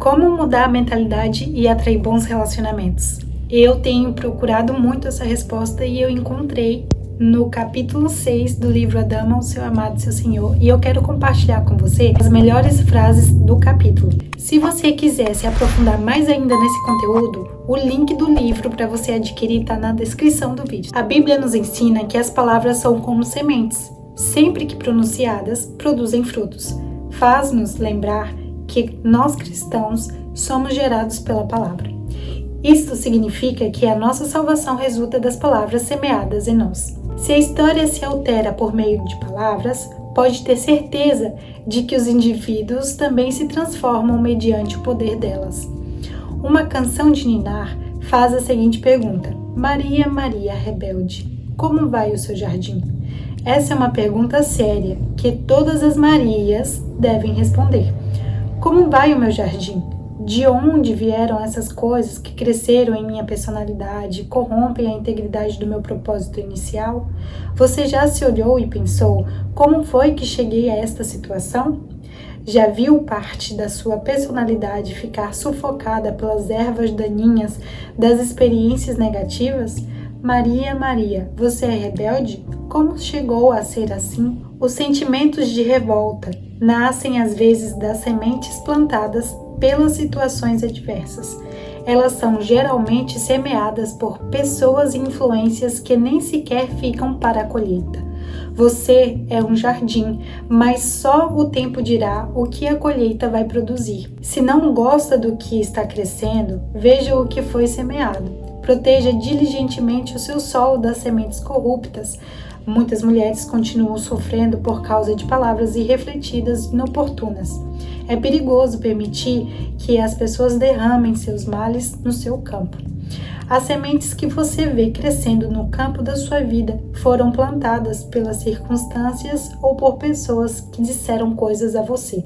Como mudar a mentalidade e atrair bons relacionamentos? Eu tenho procurado muito essa resposta e eu encontrei no capítulo 6 do livro Adama, o seu amado, seu Senhor, e eu quero compartilhar com você as melhores frases do capítulo. Se você quiser se aprofundar mais ainda nesse conteúdo, o link do livro para você adquirir está na descrição do vídeo. A Bíblia nos ensina que as palavras são como sementes, sempre que pronunciadas, produzem frutos. Faz-nos lembrar que nós cristãos somos gerados pela palavra. Isto significa que a nossa salvação resulta das palavras semeadas em nós. Se a história se altera por meio de palavras, pode ter certeza de que os indivíduos também se transformam mediante o poder delas. Uma canção de ninar faz a seguinte pergunta: Maria, Maria, rebelde, como vai o seu jardim? Essa é uma pergunta séria que todas as Marias devem responder. Como vai o meu jardim? De onde vieram essas coisas que cresceram em minha personalidade e corrompem a integridade do meu propósito inicial? Você já se olhou e pensou como foi que cheguei a esta situação? Já viu parte da sua personalidade ficar sufocada pelas ervas daninhas das experiências negativas? Maria, Maria, você é rebelde? Como chegou a ser assim? Os sentimentos de revolta nascem às vezes das sementes plantadas pelas situações adversas. Elas são geralmente semeadas por pessoas e influências que nem sequer ficam para a colheita. Você é um jardim, mas só o tempo dirá o que a colheita vai produzir. Se não gosta do que está crescendo, veja o que foi semeado. Proteja diligentemente o seu solo das sementes corruptas. Muitas mulheres continuam sofrendo por causa de palavras irrefletidas e inoportunas. É perigoso permitir que as pessoas derramem seus males no seu campo. As sementes que você vê crescendo no campo da sua vida foram plantadas pelas circunstâncias ou por pessoas que disseram coisas a você.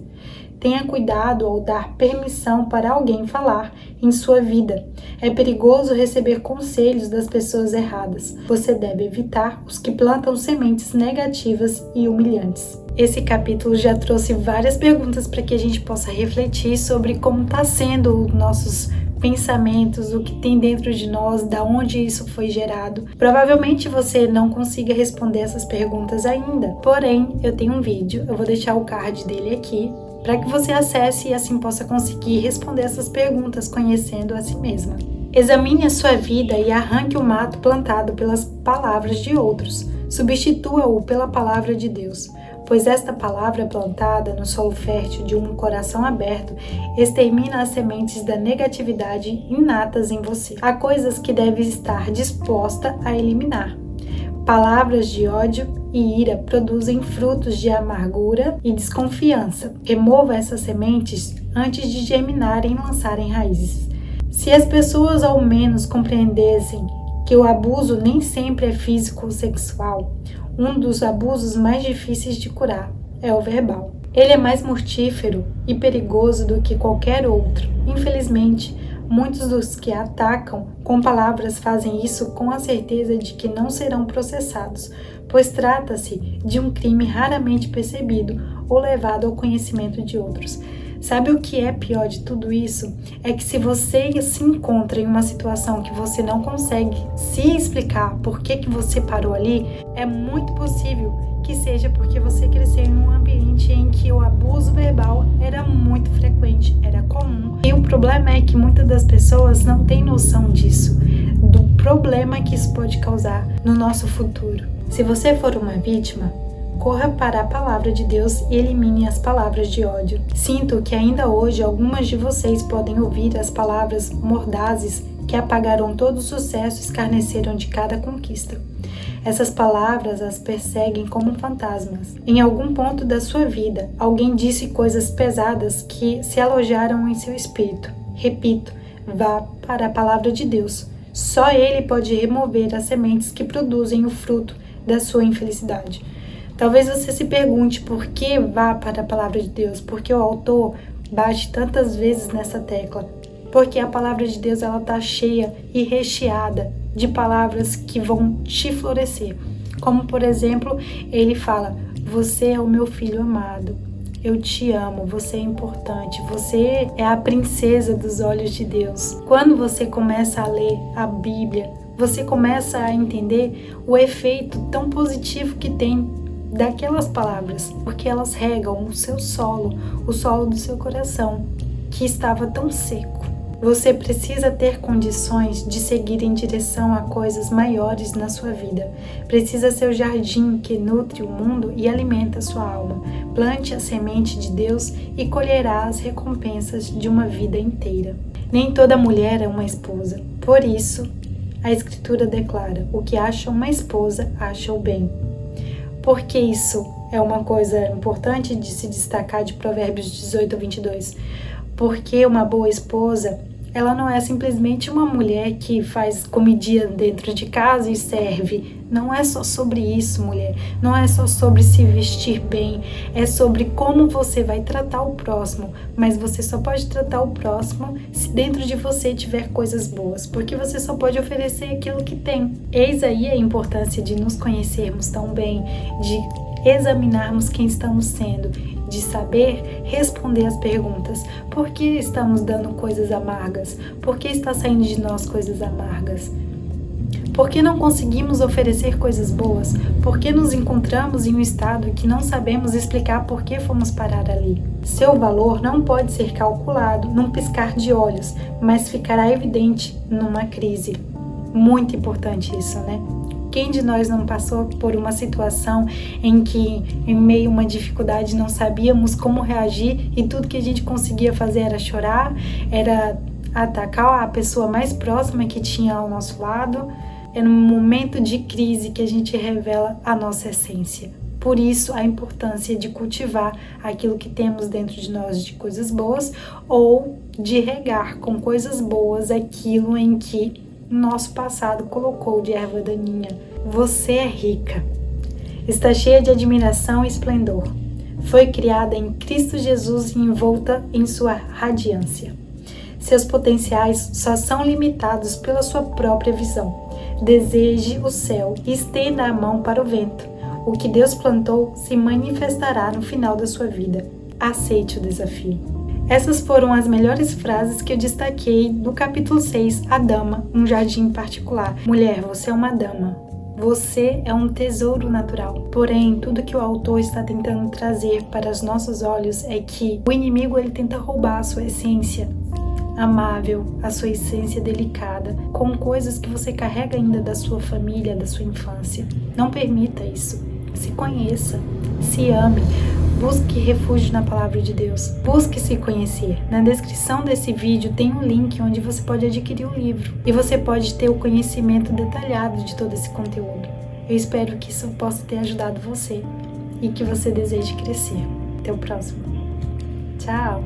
Tenha cuidado ao dar permissão para alguém falar em sua vida. É perigoso receber conselhos das pessoas erradas. Você deve evitar os que plantam sementes negativas e humilhantes. Esse capítulo já trouxe várias perguntas para que a gente possa refletir sobre como está sendo os nossos pensamentos, o que tem dentro de nós, da onde isso foi gerado. Provavelmente você não consiga responder essas perguntas ainda, porém eu tenho um vídeo, eu vou deixar o card dele aqui, para que você acesse e assim possa conseguir responder essas perguntas conhecendo a si mesma. Examine a sua vida e arranque o mato plantado pelas palavras de outros. Substitua-o pela palavra de Deus, pois esta palavra plantada no solo fértil de um coração aberto extermina as sementes da negatividade inatas em você. Há coisas que deve estar disposta a eliminar. Palavras de ódio e ira produzem frutos de amargura e desconfiança. Remova essas sementes antes de germinarem e lançarem raízes. Se as pessoas ao menos compreendessem que o abuso nem sempre é físico ou sexual, um dos abusos mais difíceis de curar é o verbal. Ele é mais mortífero e perigoso do que qualquer outro. Infelizmente, muitos dos que atacam com palavras fazem isso com a certeza de que não serão processados, pois trata-se de um crime raramente percebido ou levado ao conhecimento de outros. Sabe o que é pior de tudo isso? É que se você se encontra em uma situação que você não consegue se explicar por que você parou ali, é muito possível que seja porque você cresceu em um ambiente em que o abuso verbal era muito frequente, era comum. E o problema é que muitas das pessoas não têm noção disso, do problema que isso pode causar no nosso futuro. Se você for uma vítima, corra para a palavra de Deus e elimine as palavras de ódio. Sinto que ainda hoje algumas de vocês podem ouvir as palavras mordazes que apagaram todo o sucesso e escarneceram de cada conquista. Essas palavras as perseguem como fantasmas. Em algum ponto da sua vida, alguém disse coisas pesadas que se alojaram em seu espírito. Repito, vá para a palavra de Deus. Só Ele pode remover as sementes que produzem o fruto da sua infelicidade. Talvez você se pergunte por que vá para a palavra de Deus, porque o autor bate tantas vezes nessa tecla. Porque a palavra de Deus ela está cheia e recheada de palavras que vão te florescer. Como, por exemplo, ele fala, você é o meu filho amado, eu te amo, você é importante, você é a princesa dos olhos de Deus. Quando você começa a ler a Bíblia, você começa a entender o efeito tão positivo que tem daquelas palavras, porque elas regam o seu solo, o solo do seu coração, que estava tão seco. Você precisa ter condições de seguir em direção a coisas maiores na sua vida. Precisa ser o jardim que nutre o mundo e alimenta a sua alma. Plante a semente de Deus e colherá as recompensas de uma vida inteira. Nem toda mulher é uma esposa. Por isso, a Escritura declara: o que acha uma esposa, acha o bem. Por que isso é uma coisa importante de se destacar de Provérbios 18:22? Porque uma boa esposa, ela não é simplesmente uma mulher que faz comidinha dentro de casa e serve. Não é só sobre isso, mulher. Não é só sobre se vestir bem. É sobre como você vai tratar o próximo. Mas você só pode tratar o próximo se dentro de você tiver coisas boas. Porque você só pode oferecer aquilo que tem. Eis aí a importância de nos conhecermos tão bem, de examinarmos quem estamos sendo, de saber responder as perguntas. Por que estamos dando coisas amargas? Por que está saindo de nós coisas amargas? Por que não conseguimos oferecer coisas boas? Por que nos encontramos em um estado que não sabemos explicar por que fomos parar ali? Seu valor não pode ser calculado num piscar de olhos, mas ficará evidente numa crise. Muito importante isso, né? Quem de nós não passou por uma situação em que, em meio a uma dificuldade, não sabíamos como reagir e tudo que a gente conseguia fazer era chorar, era atacar a pessoa mais próxima que tinha ao nosso lado? É num momento de crise que a gente revela a nossa essência. Por isso, a importância de cultivar aquilo que temos dentro de nós de coisas boas ou de regar com coisas boas aquilo em que nosso passado colocou de erva daninha. Você é rica, está cheia de admiração e esplendor. Foi criada em Cristo Jesus e envolta em sua radiância. Seus potenciais só são limitados pela sua própria visão. Deseje o céu e estenda a mão para o vento. O que Deus plantou se manifestará no final da sua vida. Aceite o desafio. Essas foram as melhores frases que eu destaquei do capítulo 6, A Dama, um jardim particular. Mulher, você é uma dama. Você é um tesouro natural. Porém, tudo que o autor está tentando trazer para os nossos olhos é que o inimigo ele tenta roubar a sua essência amável, a sua essência delicada, com coisas que você carrega ainda da sua família, da sua infância. Não permita isso. Se conheça, se ame. Busque refúgio na palavra de Deus. Busque se conhecer. Na descrição desse vídeo tem um link onde você pode adquirir o livro. E você pode ter o conhecimento detalhado de todo esse conteúdo. Eu espero que isso possa ter ajudado você. E que você deseje crescer. Até o próximo. Tchau!